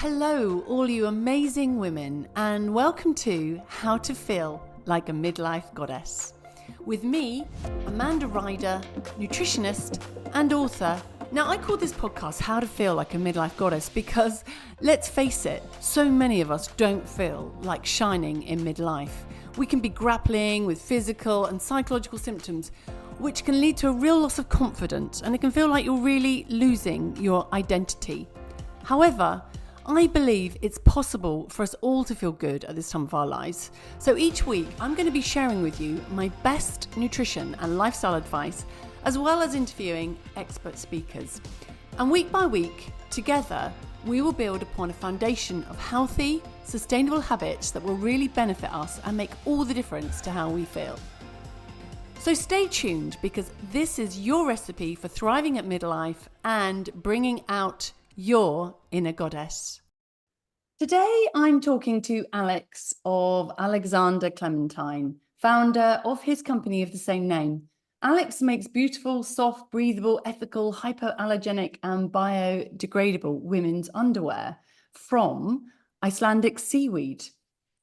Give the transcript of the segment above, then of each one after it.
Hello, all you amazing women, and welcome to How to Feel Like a Midlife Goddess. With me, Amanda Ryder, nutritionist and author. Now, I call this podcast How to Feel Like a Midlife Goddess because, let's face it, so many of us don't feel like shining in midlife. We can be grappling with physical and psychological symptoms, which can lead to a real loss of confidence, and it can feel like you're really losing your identity. However, I believe it's possible for us all to feel good at this time of our lives. So each week, I'm going to be sharing with you my best nutrition and lifestyle advice, as well as interviewing expert speakers. And week by week, together, we will build upon a foundation of healthy, sustainable habits that will really benefit us and make all the difference to how we feel. So stay tuned, because this is your recipe for thriving at midlife and bringing out your inner goddess. Today, I'm talking to Alex of Alexander Clementine, founder of his company of the same name. Alex makes beautiful, soft, breathable, ethical, hypoallergenic, and biodegradable women's underwear from Icelandic seaweed.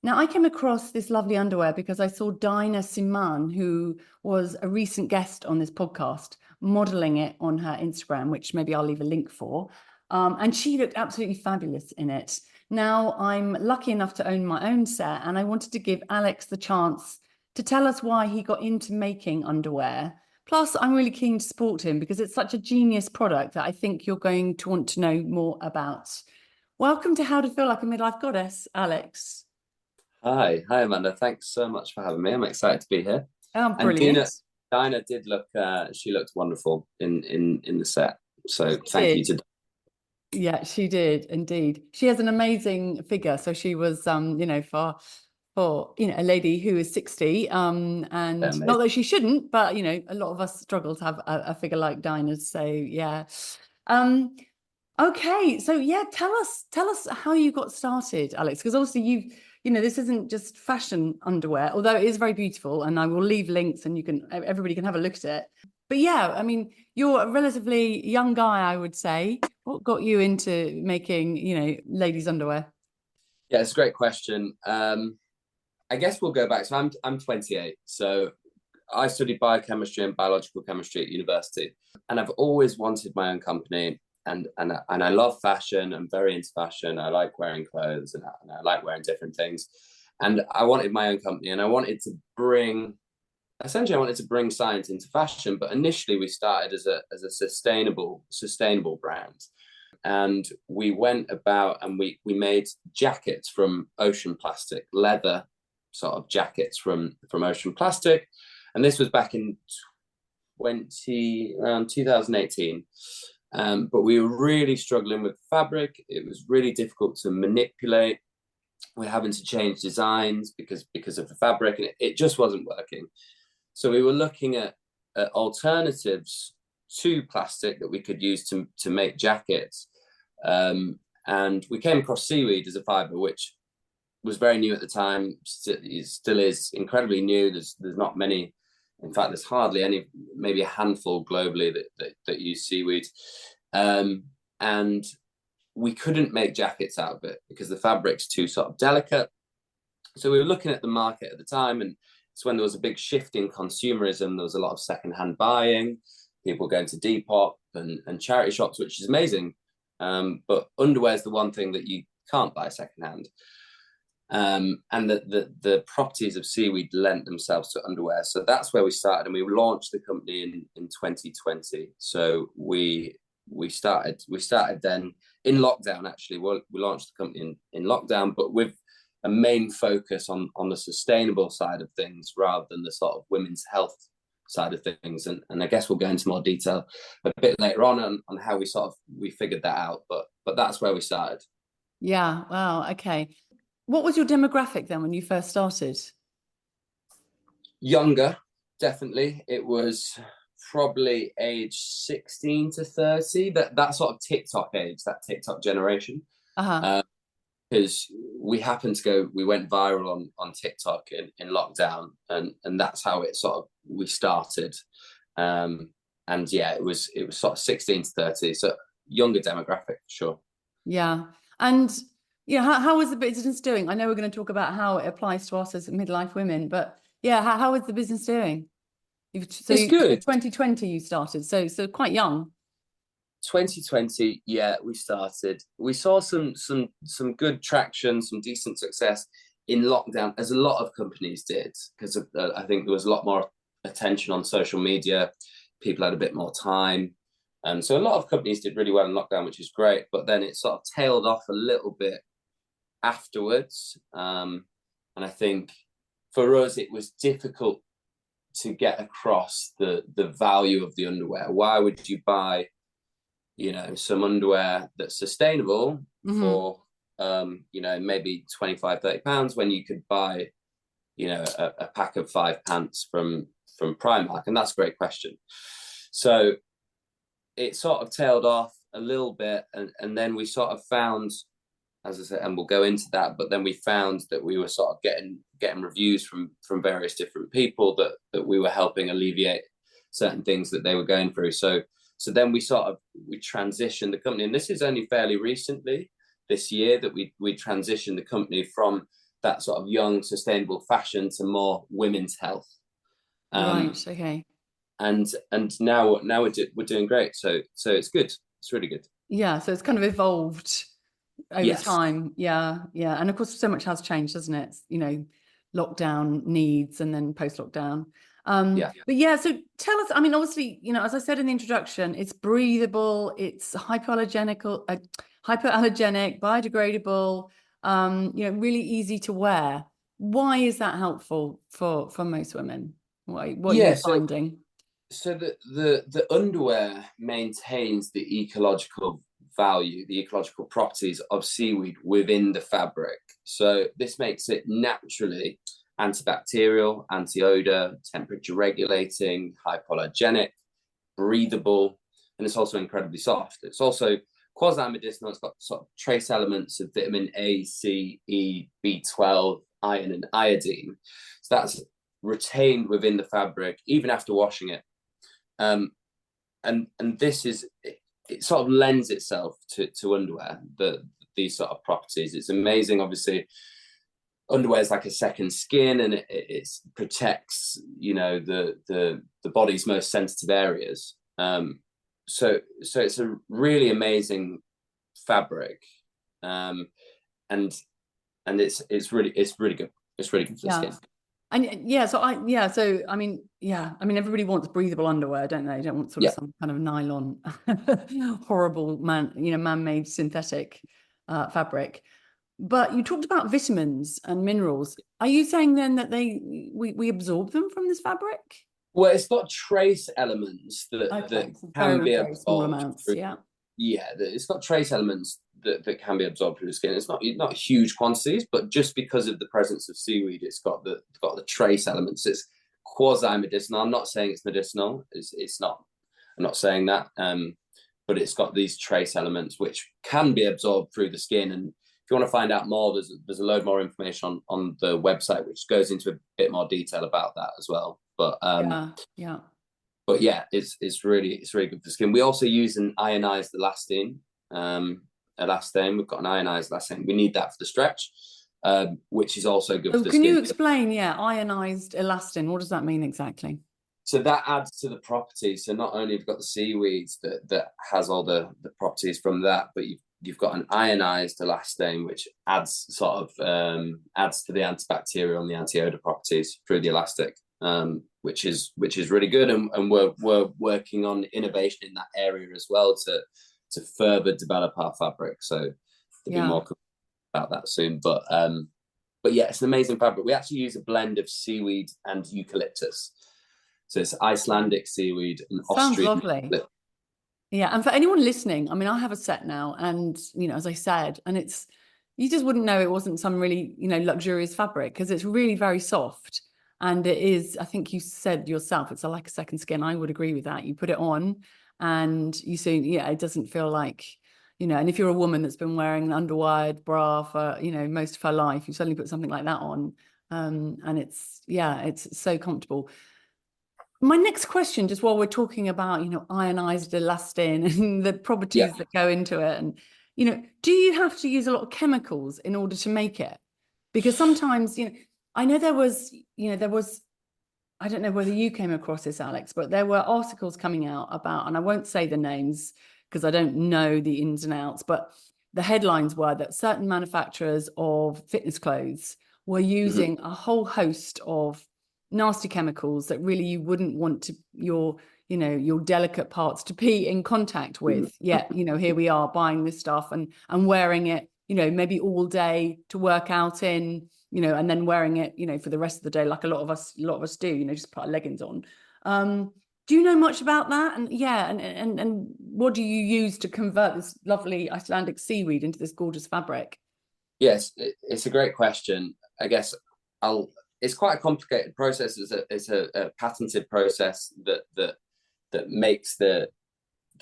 Now, I came across this lovely underwear because I saw Dinah Simman, who was a recent guest on this podcast, modeling it on her Instagram, which maybe I'll leave a link for. And she looked absolutely fabulous in it. Now, I'm lucky enough to own my own set, and I wanted to give Alex the chance to tell us why he got into making underwear. Plus, I'm really keen to support him because it's such a genius product that I think you're going to want to know more about. Welcome to How to Feel Like a Midlife Goddess, Alex. Hi, Amanda. Thanks so much for having me. I'm excited to be here. Oh, And brilliant. Dinah did look. She looked wonderful in the set. So She thank did. you to. Yeah, she did indeed. She has an amazing figure. So she was, for a lady who is 60, and not that she shouldn't, but a lot of us struggle to have a figure like Dinah's. So yeah. Okay, so yeah, tell us how you got started, Alex, because obviously this isn't just fashion underwear, although it is very beautiful, and I will leave links and everybody can have a look at it. But yeah, I mean, you're a relatively young guy, I would say. What got you into making, ladies' underwear? Yeah, it's a great question. I guess we'll go back. So I'm 28. So I studied biochemistry and biological chemistry at university, and I've always wanted my own company. And I love fashion. I'm very into fashion. I like wearing clothes, and I like wearing different things. And I wanted my own company, and I wanted to bring science into fashion. But initially, we started as a sustainable brand, and we went about and we made jackets from ocean plastic, leather sort of jackets from ocean plastic, and this was back in around 2018. But we were really struggling with fabric. It was really difficult to manipulate. We're having to change designs because of the fabric, and it just wasn't working. So we were looking at alternatives to plastic that we could use to make jackets. And we came across seaweed as a fiber, which was very new at the time. Still is incredibly new. There's not many. In fact, there's hardly any, maybe a handful globally that use seaweed. And we couldn't make jackets out of it because the fabric's too sort of delicate. So we were looking at the market at the time, and it's when there was a big shift in consumerism. There was a lot of secondhand buying, people going to Depop and charity shops, which is amazing. But underwear is the one thing that you can't buy secondhand. And the properties of seaweed lent themselves to underwear. So that's where we started, and we launched the company in 2020. So we started then in lockdown. Actually, we launched the company in lockdown, but with a main focus on the sustainable side of things rather than the sort of women's health side of things. And I guess we'll go into more detail a bit later on how we figured that out. But that's where we started. Yeah. Wow. Okay. What was your demographic then when you first started? Younger, definitely. It was probably age 16 to 30, that sort of TikTok age, that TikTok generation. Because we went viral on TikTok in lockdown, and that's how we started. And yeah, it was sort of 16 to 30, so younger demographic, sure. Yeah. And yeah, how is the business doing? I know we're going to talk about how it applies to us as midlife women, but yeah, how is the business doing? It's good. 2020 you started, so quite young. 2020, yeah, we started. We saw some good traction, some decent success in lockdown, as a lot of companies did, because I think there was a lot more attention on social media. People had a bit more time, and so a lot of companies did really well in lockdown, which is great. But then it sort of tailed off a little bit afterwards, and I think for us it was difficult to get across the value of the underwear. Why would you buy, some underwear that's sustainable for maybe 25-30 pounds when you could buy a pack of 5 pants from Primark? And that's a great question. So it sort of tailed off a little bit, and then we sort of found, as I said, and we'll go into that, but then we found that we were sort of getting reviews from various different people that we were helping alleviate certain things that they were going through. So then we transitioned the company, and this is only fairly recently, this year, that we transitioned the company from that sort of young, sustainable fashion to more women's health. Right. Okay. And now we're doing great. So it's good. It's really good. Yeah. So it's kind of evolved over Yes. time. Yeah. Yeah. And of course, so much has changed, doesn't it? Lockdown needs and then post-lockdown. Yeah. But yeah, so tell us, I mean, obviously, as I said in the introduction, it's breathable, it's hypoallergenic, biodegradable, really easy to wear. Why is that helpful for most women? What are you finding? So the underwear maintains the ecological value, the ecological properties of seaweed within the fabric. So this makes it naturally antibacterial, anti-odor, temperature regulating, hypoallergenic, breathable, and it's also incredibly soft. It's also quasi-medicinal. It's got sort of trace elements of vitamin A, C, E, B12, iron, and iodine. So that's retained within the fabric even after washing it. And this is, it sort of lends itself to underwear, these sort of properties. It's amazing. Obviously, underwear is like a second skin, and it protects the body's most sensitive areas. So it's a really amazing fabric, and it's really good. It's really good for the skin. And everybody wants breathable underwear, don't they? Don't want sort of some kind of nylon, horrible man-made synthetic fabric. But you talked about vitamins and minerals. Are you saying then that we absorb them from this fabric? Well, it's got trace elements that can be absorbed. Small amounts, it's got trace elements that can be absorbed through the skin. It's not huge quantities, but just because of the presence of seaweed, it's got the trace elements. It's quasi-medicinal. I'm not saying it's medicinal. It's not. I'm not saying that. But it's got these trace elements which can be absorbed through the skin. And if you want to find out more, there's a load more information on the website which goes into a bit more detail about that as well. But But yeah, it's really good for skin. We also use an ionized elastane. We've got an ionized elastane. We need that for the stretch, which is also good for the skin. Can you explain? Ionized elastane. What does that mean exactly? So that adds to the properties. So not only have you got the seaweeds that has all the properties from that, but you've got an ionized elastane which adds to the antibacterial and the anti-odor properties through the elastic. Which is really good, and we're working on innovation in that area as well to further develop our fabric. So there'll be more about that soon. But yeah, it's an amazing fabric. We actually use a blend of seaweed and eucalyptus. So it's Icelandic seaweed and Austrian. Sounds lovely. Yeah, and for anyone listening, I mean, I have a set now, and as I said, and you just wouldn't know it wasn't some really luxurious fabric, because it's really very soft. And it is, I think you said yourself, it's like a second skin. I would agree with that. You put it on and you see, it doesn't feel like, and if you're a woman that's been wearing an underwired bra for, most of her life, you suddenly put something like that on. And it's so comfortable. My next question, just while we're talking about, ionized elastane and the properties that go into it. And do you have to use a lot of chemicals in order to make it? Because sometimes, I know there was, I don't know whether you came across this, Alex, but there were articles coming out about, and I won't say the names because I don't know the ins and outs, but the headlines were that certain manufacturers of fitness clothes were using a whole host of nasty chemicals that really you wouldn't want to your delicate parts to be in contact with. Yet, here we are buying this stuff and wearing it, maybe all day to work out in, and then wearing it, for the rest of the day, like a lot of us do, just put our leggings on. Do you know much about that? And yeah, and what do you use to convert this lovely Icelandic seaweed into this gorgeous fabric? Yes, it's a great question. I guess it's quite a complicated process. It's a patented process that makes the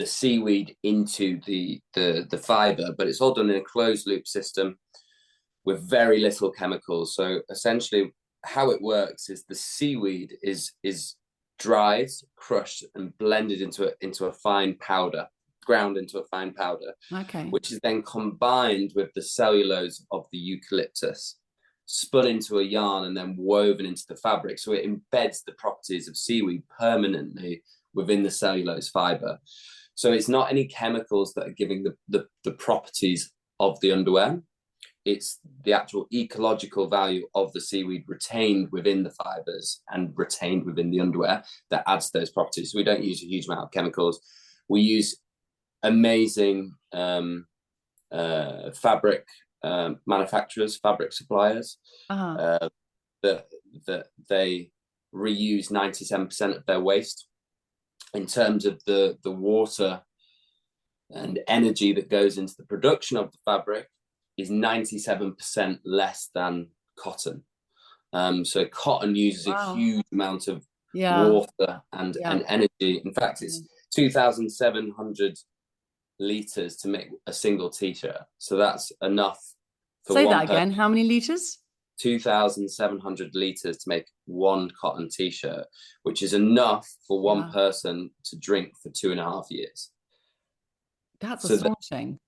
seaweed into the fiber, but it's all done in a closed loop system with very little chemicals. So essentially how it works is the seaweed is dried, crushed, and blended into a fine powder, ground into a fine powder, Okay. which is then combined with the cellulose of the eucalyptus, spun into a yarn and then woven into the fabric. So it embeds the properties of seaweed permanently within the cellulose fiber. So it's not any chemicals that are giving the properties of the underwear. It's the actual ecological value of the seaweed retained within the fibers and retained within the underwear that adds those properties. So we don't use a huge amount of chemicals. We use amazing fabric manufacturers, fabric suppliers, that they reuse 97% of their waste. In terms of the water and energy that goes into the production of the fabric, is 97% less than cotton. So cotton uses a huge amount of water and energy. In fact, it's 2,700 liters to make a single t-shirt. So that's enough for Say that again. How many liters? 2,700 liters to make one cotton t-shirt, which is enough for one person to drink for 2.5 years. That's astonishing.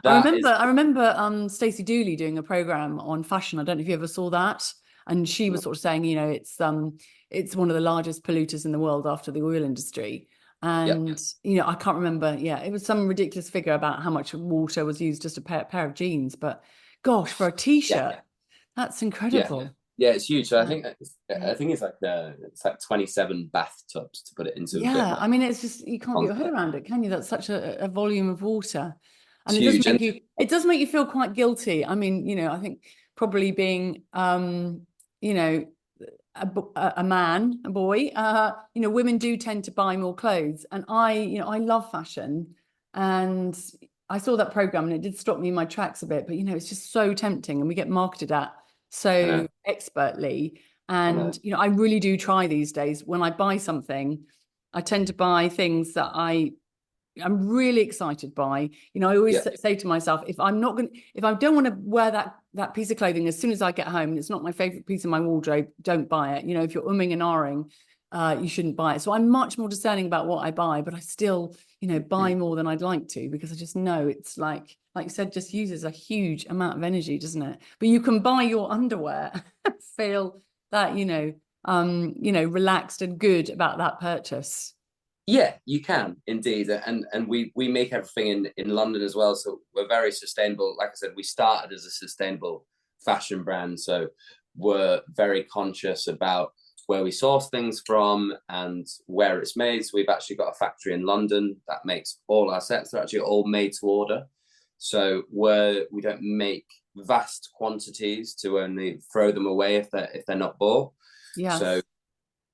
I remember Stacey Dooley doing a program on fashion. I don't know if you ever saw that. And she was sort of saying, it's one of the largest polluters in the world after the oil industry. And, I can't remember. Yeah, it was some ridiculous figure about how much water was used just a pair of jeans. But gosh, for a t-shirt, that's incredible. Yeah, it's huge. So I think it's like 27 bathtubs to put it into. Yeah, I mean, it's just, you can't get your head around it, can you? That's such a volume of water. And it does make you feel quite guilty. I mean, I think probably being, a boy, women do tend to buy more clothes. And I love fashion. And I saw that program and it did stop me in my tracks a bit. But, it's just so tempting and we get marketed at so expertly. And, I really do try these days. When I buy something, I tend to buy things that I'm really excited by. I always say to myself, if I don't want to wear that piece of clothing as soon as I get home, and it's not my favorite piece of my wardrobe, don't buy it. If you're umming and ahhing, you shouldn't buy it. So I'm much more discerning about what I buy, but I still, buy more than I'd like to, because I just know it's like you said, just uses a huge amount of energy, doesn't it? But you can buy your underwear and feel that, relaxed and good about that purchase. Yeah, you can indeed, and we make everything in London as well, so we're very sustainable. Like I said, we started as a sustainable fashion brand, so we're very conscious about where we source things from and where it's made. So we've actually got a factory in London that makes all our sets. They're actually all made to order, so we don't make vast quantities to only throw them away if they're not bought. Yeah. So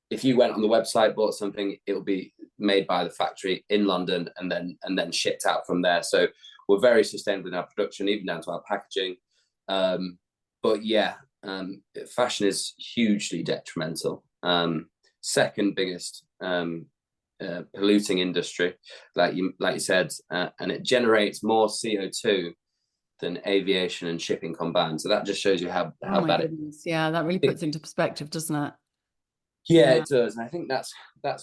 if you went on the website, bought something, it will be made by the factory in London and then shipped out from there. So we're very sustainable in our production, even down to our packaging. But yeah, fashion is hugely detrimental. Second biggest polluting industry, like you said, and it generates more CO2 than aviation and shipping combined. So that just shows you how bad it is. Yeah, that really puts into perspective, doesn't it? Yeah, it does. And I think that's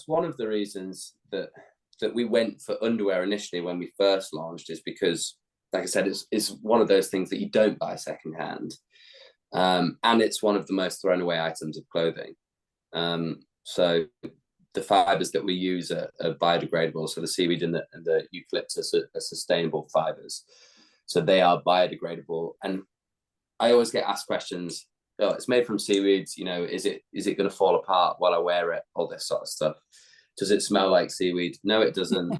one of the reasons that we went for underwear initially when we first launched, is because like I said, it's one of those things that you don't buy secondhand, and it's one of the most thrown away items of clothing. So the fibers that we use are biodegradable. So the seaweed and the eucalyptus are sustainable fibers. So they are biodegradable. And I always get asked questions, oh, it's made from seaweeds, is it going to fall apart while I wear it? All this sort of stuff. Does it smell like seaweed? No, it doesn't.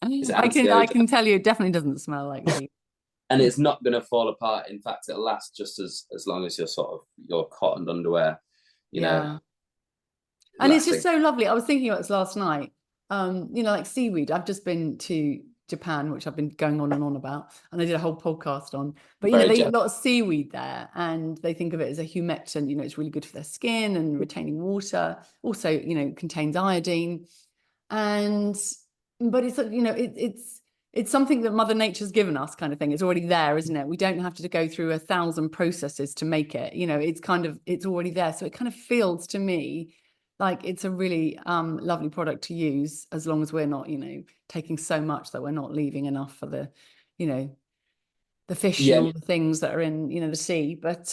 It's I can tell you it definitely doesn't smell like seaweed. And it's not going to fall apart. In fact, it'll last just as long as your cotton underwear, And it's just so lovely. I was thinking about this last night. Like seaweed. I've just been to Japan, which I've been going on and on about, and I did a whole podcast on. But they eat a lot of seaweed there, and they think of it as a humectant. It's really good for their skin and retaining water. Also, contains iodine, but it's something that Mother Nature's given us, kind of thing. It's already there, isn't it? We don't have to go through 1,000 processes to make it. It's already there. So it kind of feels to me like it's a really lovely product to use, as long as we're not, taking so much that we're not leaving enough for the fish and all the things that are in, the sea. But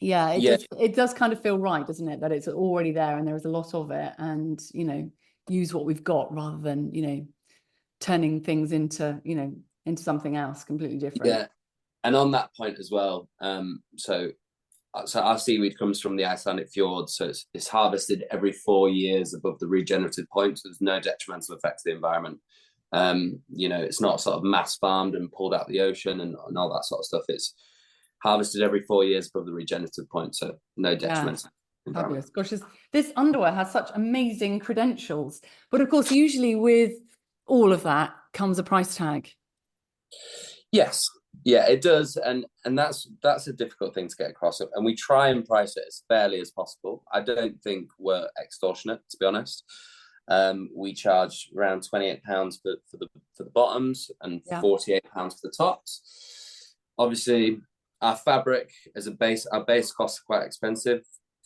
it does kind of feel right, doesn't it? That it's already there and there's a lot of it, and, use what we've got rather than, turning things into something else completely different. Yeah. And on that point as well, so our seaweed comes from the Icelandic fjords, so it's harvested every 4 years above the regenerative point, so there's no detrimental effect to the environment. It's not sort of mass farmed and pulled out of the ocean and all that sort of stuff. It's harvested every 4 years above the regenerative point, so no detrimental. Fabulous. Gosh, this underwear has such amazing credentials, but of course, usually with all of that comes a price tag. Yes. Yeah, it does, and that's a difficult thing to get across, and we try and price it as fairly as possible. I don't think we're extortionate, to be honest. We charge around £28 for the bottoms and £48 for the tops. Obviously, our fabric as our base costs are quite expensive.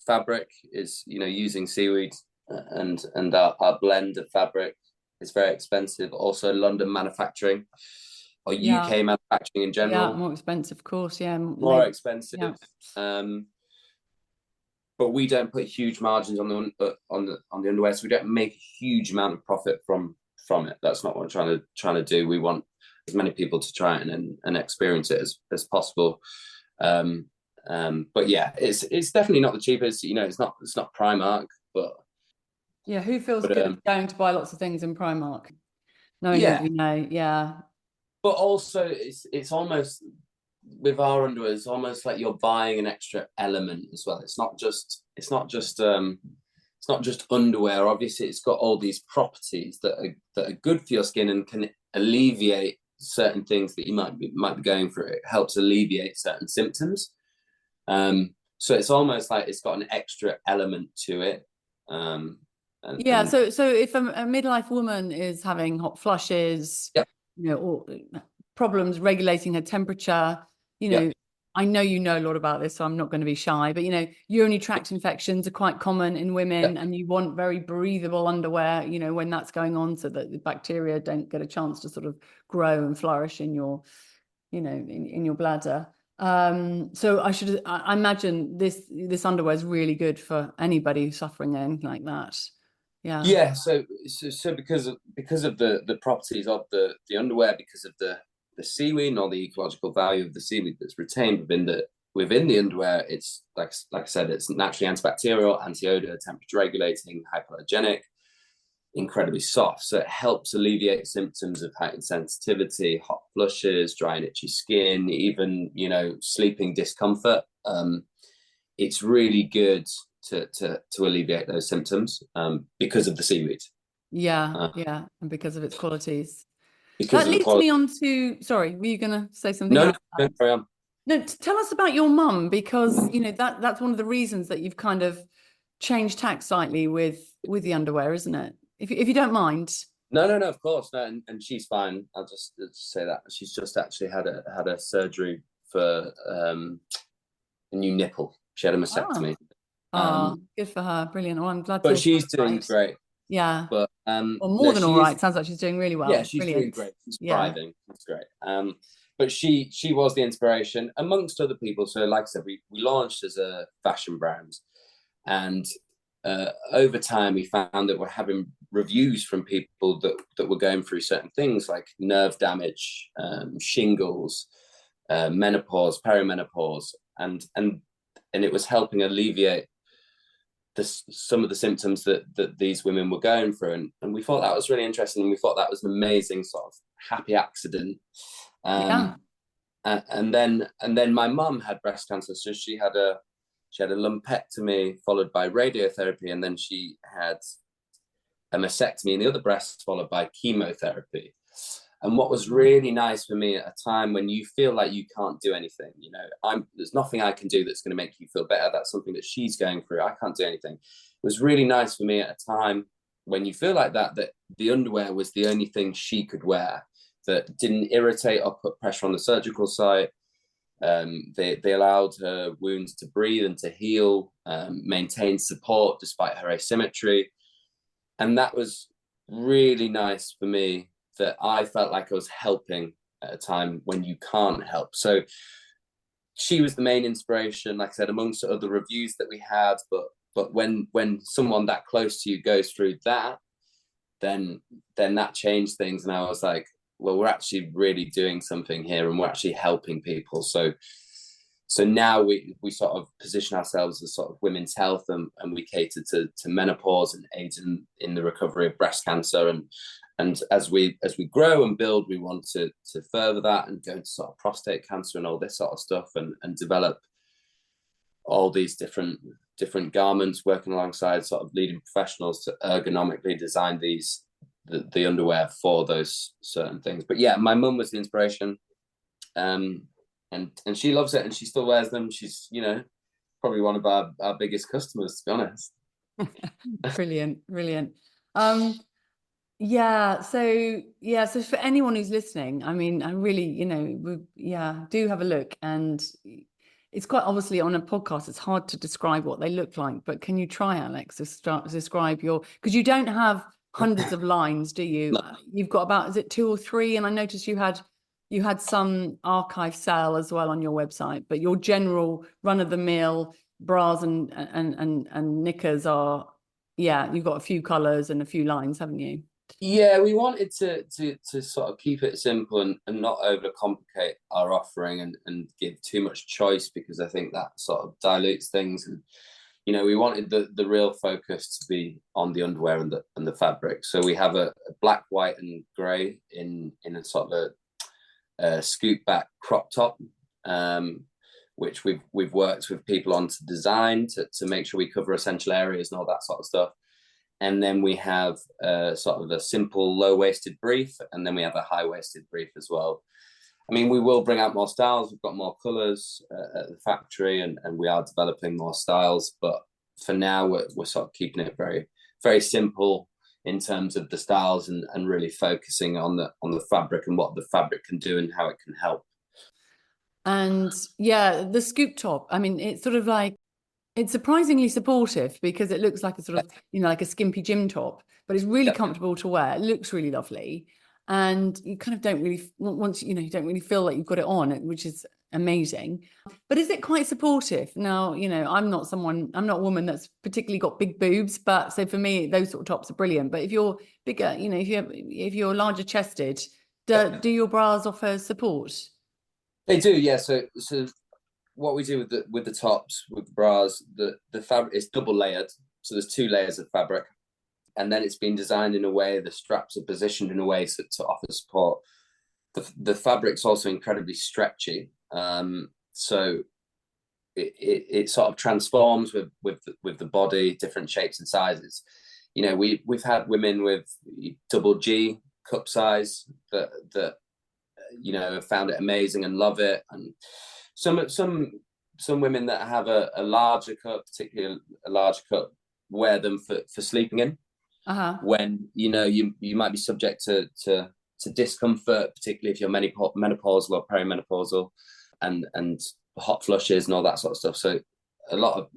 Fabric is using seaweed, and our blend of fabric is very expensive. Also, London manufacturing. Or UK manufacturing in general. Yeah, more expensive, of course. Yeah, more expensive. Yeah. But we don't put huge margins on the underwear, so we don't make a huge amount of profit from it. That's not what we're trying to do. We want as many people to try it and experience it as possible. But yeah, it's definitely not the cheapest. It's not Primark, but yeah, who feels good going to buy lots of things in Primark? Knowing what we know, yeah. But also, it's almost, with our underwear, it's almost like you're buying an extra element as well. It's not just underwear. Obviously, it's got all these properties that are good for your skin and can alleviate certain things that you might be going through. It helps alleviate certain symptoms. So it's almost like it's got an extra element to it. So if a midlife woman is having hot flushes, or problems regulating her temperature, I know a lot about this, so I'm not going to be shy, but urinary tract infections are quite common in women, and you want very breathable underwear, when that's going on, so that the bacteria don't get a chance to sort of grow and flourish in your, in your bladder. So I imagine this underwear is really good for anybody who's suffering anything like that. Yeah. So because of the properties of the underwear, because of the seaweed and all the ecological value of the seaweed that's retained within the underwear, it's like I said, it's naturally antibacterial, anti-odor, temperature regulating, hypoallergenic, incredibly soft. So it helps alleviate symptoms of heightened sensitivity, hot flushes, dry and itchy skin, even sleeping discomfort. It's really good to alleviate those symptoms because of the seaweed. And because of its qualities. That leads me on to, sorry, were you going to say something else? No, carry on. No, tell us about your mum, because that's one of the reasons that you've kind of changed tack slightly with the underwear, isn't it? If you don't mind. No, of course, no, and she's fine. I'll just say that she's just actually had a surgery for a new nipple. She had a mastectomy. Good for her, brilliant. Well, I'm glad. But she's doing great. Yeah. But Or more no, than all she is. right. Sounds like she's doing really Yeah, well. she's doing Brilliant. great. She's Yeah. thriving. That's great. But she was the inspiration amongst other people. So, like I said, we launched as a fashion brand, and over time we found that we're having reviews from people that were going through certain things like nerve damage, shingles, menopause, perimenopause, and it was helping alleviate some of the symptoms that these women were going through, and we thought that was really interesting, and we thought that was an amazing sort of happy accident. Yeah. And then my mum had breast cancer, so she had a lumpectomy followed by radiotherapy, and then she had a mastectomy in the other breast followed by chemotherapy. And what was really nice for me at a time when you feel like you can't do anything, there's nothing I can do that's going to make you feel better. That's something that she's going through. I can't do anything. It was really nice for me at a time when you feel like that the underwear was the only thing she could wear that didn't irritate or put pressure on the surgical site. They allowed her wounds to breathe and to heal, maintain support despite her asymmetry. And that was really nice for me, that I felt like I was helping at a time when you can't help. So she was the main inspiration, like I said, amongst other reviews that we had. But when someone that close to you goes through that, then that changed things. And I was like, well, we're actually really doing something here, and we're actually helping people. So now we sort of position ourselves as sort of women's health, and we cater to menopause and aid in the recovery of breast cancer. And as we grow and build, we want to further that and go into sort of prostate cancer and all this sort of stuff, and develop all these different garments, working alongside sort of leading professionals to ergonomically design the underwear for those certain things. But yeah, my mum was the inspiration, and she loves it, and she still wears them. She's probably one of our biggest customers, to be honest. Brilliant. So for anyone who's listening, I mean, I really, do have a look. And it's quite obviously, on a podcast, it's hard to describe what they look like, but can you try, Alex, to start to describe because you don't have hundreds of lines, do you? No. You've got about, is it 2 or 3? And I noticed you had some archive sale as well on your website, but your general run-of-the-mill bras and knickers are, you've got a few colors and a few lines, haven't you? Yeah, we wanted to sort of keep it simple and not overcomplicate our offering and give too much choice, because I think that sort of dilutes things. And we wanted the real focus to be on the underwear and the fabric. So we have a black, white, and grey in a sort of a scoop back crop top, which we've worked with people on to design to make sure we cover essential areas and all that sort of stuff. And then we have sort of a simple low-waisted brief, and then we have a high-waisted brief as well. I mean, we will bring out more styles. We've got more colours at the factory, and we are developing more styles. But for now, we're sort of keeping it very, very simple in terms of the styles, and really focusing on the fabric and what the fabric can do and how it can help. And the scoop top, I mean, it's sort of like, it's surprisingly supportive, because it looks like a sort of, like a skimpy gym top, but it's really comfortable to wear. It looks really lovely. And you kind of don't really, once, you don't really feel like you've got it on, which is amazing. But is it quite supportive? Now, I'm not a woman that's particularly got big boobs, but so for me, those sort of tops are brilliant. But if you're bigger, if you're larger chested, do your bras offer support? They do, yeah. So what we do with the tops, with the bras, the fabric is double layered. So there's 2 layers of fabric, and then it's been designed in a way, the straps are positioned in a way to offer support. The fabric's also incredibly stretchy, so it sort of transforms with the body, different shapes and sizes. We've had women with double G cup size that have found it amazing and love it, and some women that have a larger cup, particularly a large cup, wear them for sleeping in. When you might be subject to discomfort, particularly if you're menopausal or perimenopausal, and hot flushes and all that sort of stuff. So a lot of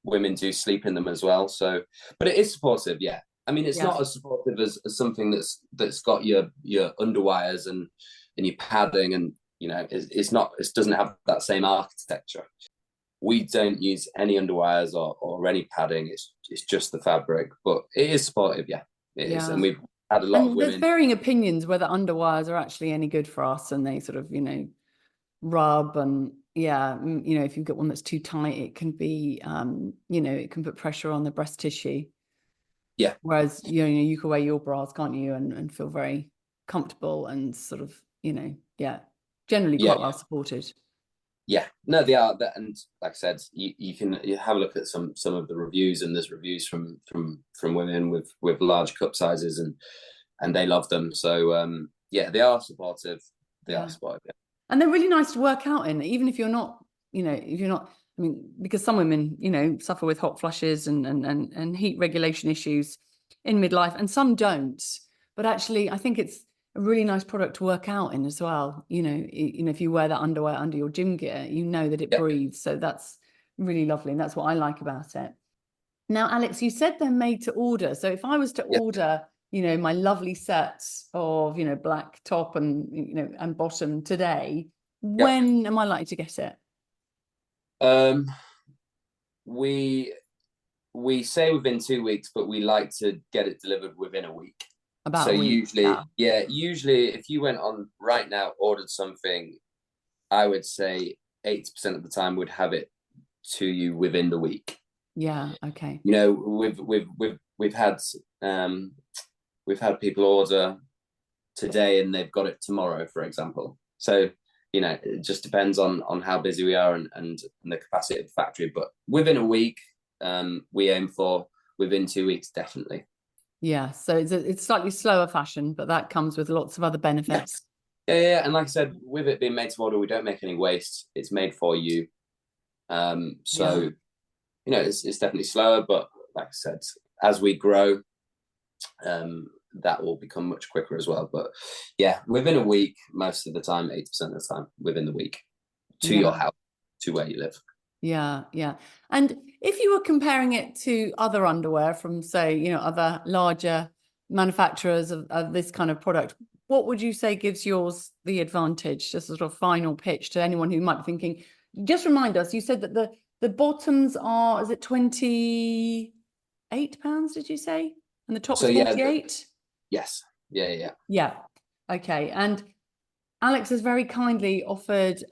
women do sleep in them as well. So, but it is supportive, yeah. I mean, it's Yeah. not as supportive as something that's got your underwires and your padding, and it's not, it doesn't have that same architecture. We don't use any underwires or any padding. It's just the fabric, but it is supportive. Yeah, it is, Yeah. and we've had a lot of And there's women. varying opinions whether underwires are actually any good for us, and they sort of, rub and yeah, if you've got one that's too tight, it can be, it can put pressure on the breast tissue. Yeah, Whereas, you can wear your bras, can't you, and feel very comfortable and sort of, yeah, generally yeah, quite well supported. yeah. No, they are. And like I said, you have a look at some of the reviews, and there's reviews from women with large cup sizes, and they love them. So yeah, they are supportive. They Yeah. are supportive. Yeah. And they're really nice to work out in, even if you're not, if you're not, I mean, because some women, suffer with hot flushes and heat regulation issues in midlife, and some don't. But actually, I think it's a really nice product to work out in as well. If you wear that underwear under your gym gear, you know that it Yeah. breathes. So that's really lovely. And that's what I like about it. Now, Alex, you said they're made to order. So if I was to Yeah. order, my lovely sets of, black top and, and bottom today, Yeah. when am I likely to get it? We say within 2 weeks, but we like to get it delivered within a week. About So a week. usually if you went on right now, ordered something, I would say 80% of the time would have it to you within the week. Yeah. Okay. We've had people order today and they've got it tomorrow, for example. So it just depends on how busy we are and the capacity of the factory. But within a week, we aim for within 2 weeks, definitely. Yeah. So it's slightly slower fashion, but that comes with lots of other benefits. Yeah. And like I said, with it being made to order, we don't make any waste. It's made for you. So it's definitely slower, but like I said, as we grow, that will become much quicker as well. But yeah, within a week, most of the time, 80% of the time, within the week, to your house, to where you live. Yeah. And if you were comparing it to other underwear from, say, other larger manufacturers of this kind of product, what would you say gives yours the advantage? Just a sort of final pitch to anyone who might be thinking. Just remind us, you said that the bottoms are, is it £28, did you say? And the top's 48? Yes. Yeah. Yeah. Okay. And Alex has very kindly offered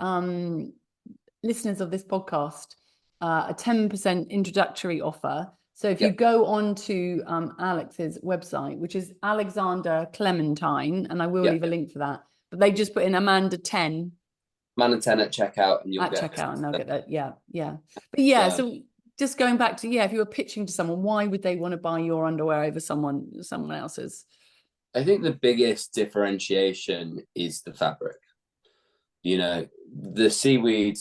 listeners of this podcast a 10% introductory offer. So if you go on to Alex's website, which is Alexander Clementine, and I will leave a link for that, but they just put in Amanda 10. Amanda 10 at checkout, and you'll at get checkout, and they'll get that. Yeah. But so just going back to, if you were pitching to someone, why would they want to buy your underwear over someone else's? I think the biggest differentiation is the fabric. The seaweed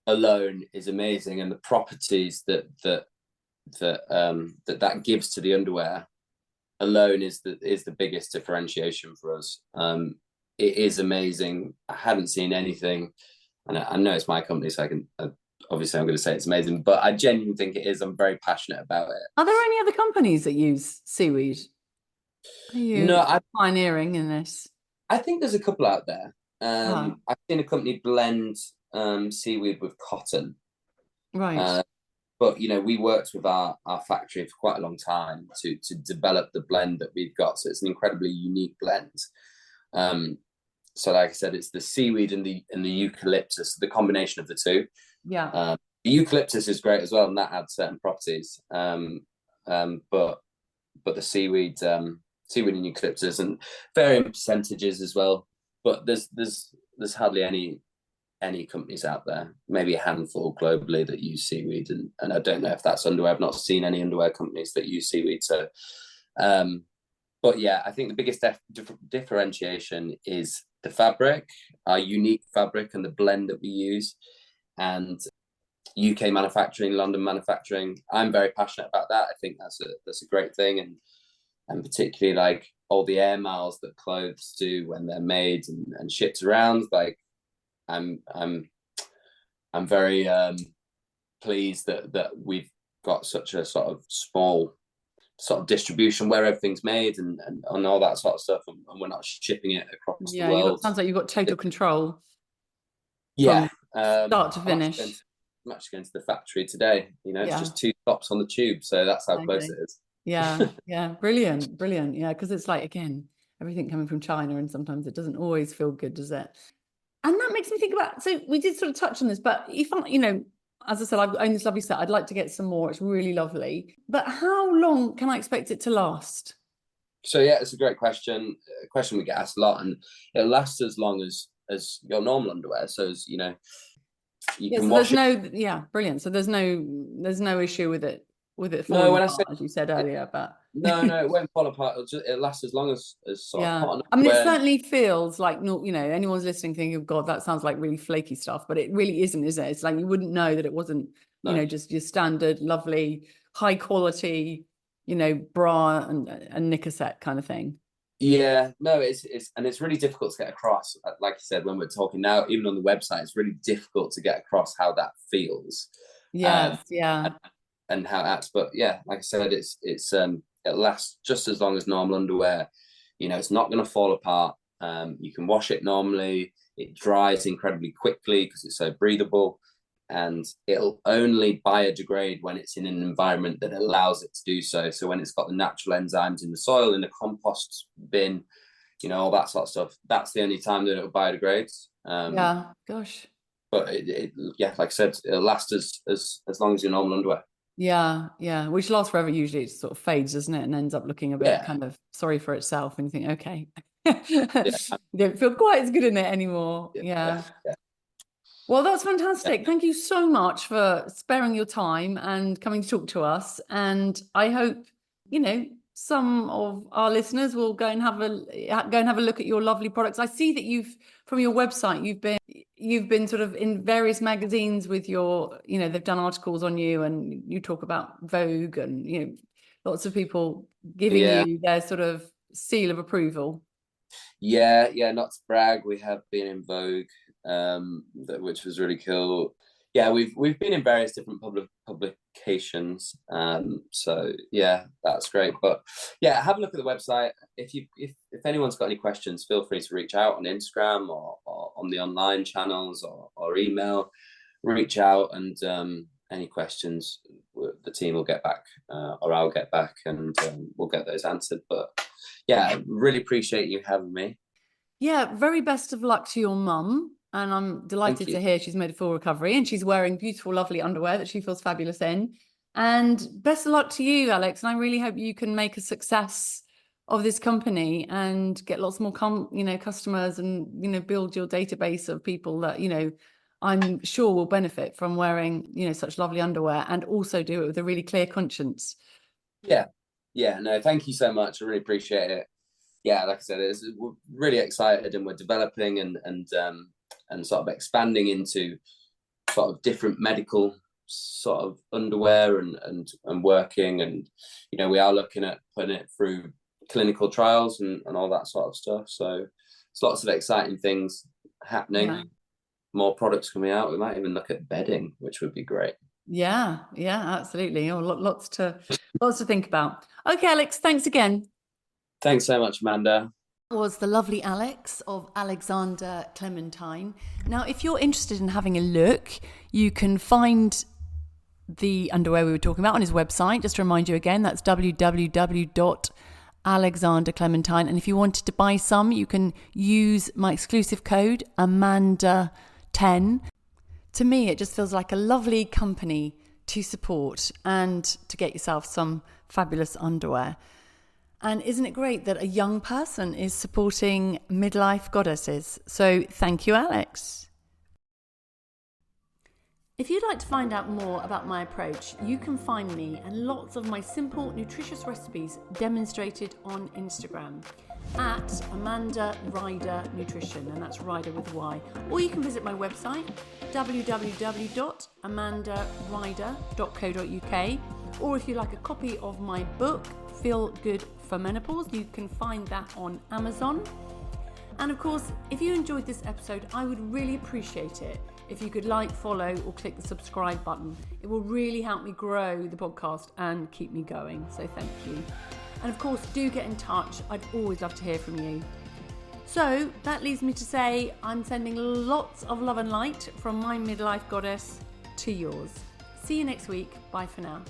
alone is amazing, and the properties that gives to the underwear alone is the biggest differentiation for us. It is amazing. I hadn't seen anything, and I know it's my company, so I can obviously I'm going to say it's amazing, but I genuinely think it is. I'm very passionate about it. Are there any other companies that use seaweed? Are you pioneering in this? I think there's a couple out there. I've seen a company blend seaweed with cotton. Right. But we worked with our factory for quite a long time to develop the blend that we've got. So it's an incredibly unique blend. So like I said, it's the seaweed and the eucalyptus, the combination of the two. Yeah. The eucalyptus is great as well, and that adds certain properties. But the seaweed and eucalyptus, and varying percentages as well. But there's hardly any companies out there, maybe a handful globally, that use seaweed, and I don't know if that's underwear. I've not seen any underwear companies that use seaweed. So, but yeah, I think the biggest differentiation is the fabric, our unique fabric, and the blend that we use, and UK manufacturing, London manufacturing. I'm very passionate about that. I think that's a great thing, and particularly like all the air miles that clothes do when they're made and shipped around. Like I'm very pleased that we've got such a sort of small sort of distribution, where everything's made, and all that sort of stuff, and we're not shipping it across the Yeah, world. sounds like you've got total control Yeah, from start to finish. I'm actually going to the factory today. It's Yeah. just 2 stops on the tube, so that's how close Okay. it is. Yeah. Brilliant. Yeah, because it's like, again, everything coming from China, and sometimes it doesn't always feel good, does it? And that makes me think about, so we did sort of touch on this, but if I, as I said, I've owned this lovely set. I'd like to get some more. It's really lovely. But how long can I expect it to last? So yeah, it's a great question. A question we get asked a lot, and it'll last as long as your normal underwear. So as you Yeah, can so wash it. brilliant. So there's no issue with it No, falling when I apart, say as you said earlier, but no, it won't fall apart. It'll last as long as sort of yeah. cotton I mean, it underwear. certainly feels like, no, anyone's listening thinking, oh God, that sounds like really flaky stuff, but it really isn't, is it? It's like you wouldn't know that it wasn't, No. just your standard, lovely, high quality, bra and knicker set kind of thing. Yeah, no, it's really difficult to get across. Like you said, when we're talking now, even on the website, it's really difficult to get across how that feels, Yes, yeah. and, and how it acts. But yeah, like I said, it lasts just as long as normal underwear. It's not going to fall apart. You can wash it normally. It dries incredibly quickly because it's so breathable, and it'll only biodegrade when it's in an environment that allows it to do so. So when it's got the natural enzymes in the soil, in the compost bin, all that sort of stuff, that's the only time that it'll biodegrade. Yeah, gosh. But yeah, like I said, it'll last as long as your normal underwear. Yeah, which lasts forever. Usually it sort of fades, doesn't it? And ends up looking a bit Yeah, kind of sorry for itself. And you think, okay, yeah, you don't feel quite as good in it anymore. yeah, Yeah. yeah. Well, that's fantastic. Yeah. Thank you so much for sparing your time and coming to talk to us. And I hope, some of our listeners will go and have a look at your lovely products. I see that from your website, you've been sort of in various magazines with your, they've done articles on you, and you talk about Vogue, and, lots of people giving Yeah, you their sort of seal of approval. yeah. Not to brag, we have been in Vogue, which was really cool. Yeah, we've been in various different publications. So yeah, that's great. But yeah, have a look at the website. If anyone's got any questions, feel free to reach out on Instagram or on the online channels or email. Reach out, and any questions, the team will get back, or I'll get back, and we'll get those answered. But yeah, really appreciate you having me. Yeah, very best of luck to your mum. And I'm delighted to hear she's made a full recovery and she's wearing beautiful, lovely underwear that she feels fabulous in. And best of luck to you, Alex. And I really hope you can make a success of this company and get lots more customers, and build your database of people that I'm sure will benefit from wearing such lovely underwear, and also do it with a really clear conscience. Yeah, no, thank you so much. I really appreciate it. Yeah, like I said, we're really excited, and we're developing and sort of expanding into sort of different medical sort of underwear and working, and we are looking at putting it through clinical trials and all that sort of stuff. So there's lots of exciting things happening. Yeah. More products coming out. We might even look at bedding, which would be great. Yeah, absolutely. Oh, lots to think about. Okay, Alex, thanks again. Thanks so much, Amanda. Was the lovely Alex of Alexander Clementine. Now, if you're interested in having a look, you can find the underwear we were talking about on his website. Just to remind you again, that's www.alexanderclementine. And if you wanted to buy some, you can use my exclusive code Amanda10. To me, it just feels like a lovely company to support and to get yourself some fabulous underwear. And isn't it great that a young person is supporting midlife goddesses? So thank you, Alex. If you'd like to find out more about my approach, you can find me and lots of my simple, nutritious recipes demonstrated on Instagram at Amanda Ryder Nutrition, and that's Ryder with a Y. Or you can visit my website, www.amandaryder.co.uk. Or if you'd like a copy of my book, Feel Good for Menopause, you can find that on Amazon. And of course, if you enjoyed this episode, I would really appreciate it if you could like, follow, or click the subscribe button. It will really help me grow the podcast and keep me going. So thank you. And of course, do get in touch. I'd always love to hear from you. So that leaves me to say I'm sending lots of love and light from my midlife goddess to yours. See you next week. Bye for now.